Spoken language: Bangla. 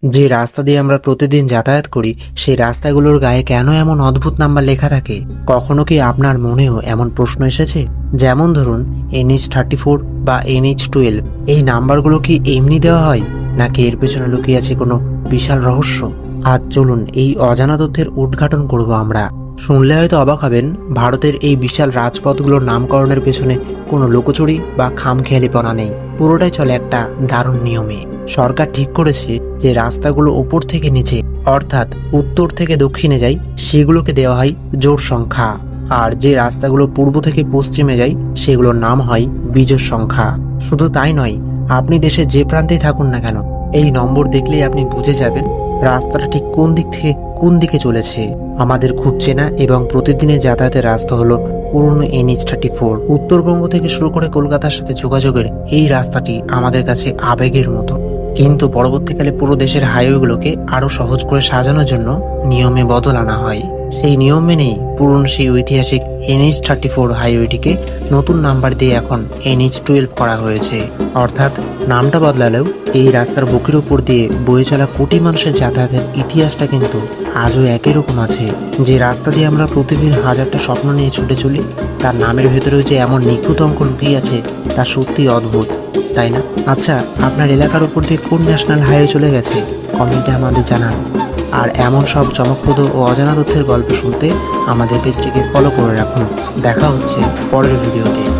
যে রাস্তা দিয়ে আমরা প্রতিদিন যাতায়াত করি সেই রাস্তাগুলোর গায়ে কেন এমন অদ্ভুত নাম্বার লেখা থাকে? কখনো কি আপনার মনেও এমন প্রশ্ন এসেছে? যেমন ধরুন NH34 বা NH12, এই নাম্বারগুলো কি এমনি দেওয়া হয়, নাকি এর পেছনে লুকিয়ে আছে কোনো বিশাল রহস্য? আজ চলুন এই অজানা তথ্যের উদ্ঘাটন করব আমরা। শুনলে হয়তো অবাক হবেন, ভারতের এই বিশাল রাজপথগুলোর নামকরণের পেছনে কোনো লুকোচুরি বা খামখেয়ালিপনা নেই। পুরোটাই চলে একটা দারুণ নিয়মে। সরকার ঠিক করেছে যে রাস্তাগুলো উপর থেকে নিচে, অর্থাৎ উত্তর থেকে দক্ষিণে যায়, সেগুলোকে দেওয়া হয় জোড় সংখ্যা। আর যে রাস্তাগুলো পূর্ব থেকে পশ্চিমে যায় সেগুলোর নাম হয় বিজোড় সংখ্যা। শুধু তাই নয়, আপনি দেশের যে প্রান্তেই থাকুন না কেন, এই নম্বর দেখলেই আপনি বুঝে যাবেন রাস্তাটা ঠিক কোন দিক থেকে কোন দিকে চলেছে। আমাদের খুব চেনা এবং প্রতিদিনের যাতায়াতের রাস্তা হলো পুরনো NH34। উত্তরবঙ্গ থেকে শুরু করে কলকাতার সাথে যোগাযোগের এই রাস্তাটি আমাদের কাছে আবেগের মতো। কিন্তু পরবর্তীকালে পুরো দেশের হাইওয়েগুলোকে আরো সহজ করে সাজানোর জন্য নিয়মে বদল আনা হয়। সেই নিয়ম মেনেই পুরনো সেই ঐতিহাসিক NH34 হাইওয়েটিকে নতুন নাম্বার দিয়ে এখন NH12 করা হয়েছে। অর্থাৎ নামটা বদলালেও এই রাস্তার বুকের উপর দিয়ে বয়ে চলা কোটি মানুষের যাতায়াতের ইতিহাসটা কিন্তু আজও একই রকম আছে। যে রাস্তা দিয়ে আমরা প্রতিদিন হাজারটা স্বপ্ন নিয়ে ছুটে চলি, তার নামের ভেতরেও যে এমন নিখুঁত অঙ্ক লুকিয়ে আছে তা সত্যি অদ্ভুত, তাই না? আচ্ছা, আপনার এলাকার উপর দিয়ে কোন ন্যাশনাল হাইওয়ে চলে গেছে কমেন্টে আমাদের জানান। আর এমন সব চমকপ্রদ ও অজানা তথ্যের গল্প শুনতে আমাদের পেজটিকে ফলো করে রাখুন। দেখা হচ্ছে পরের ভিডিওতে।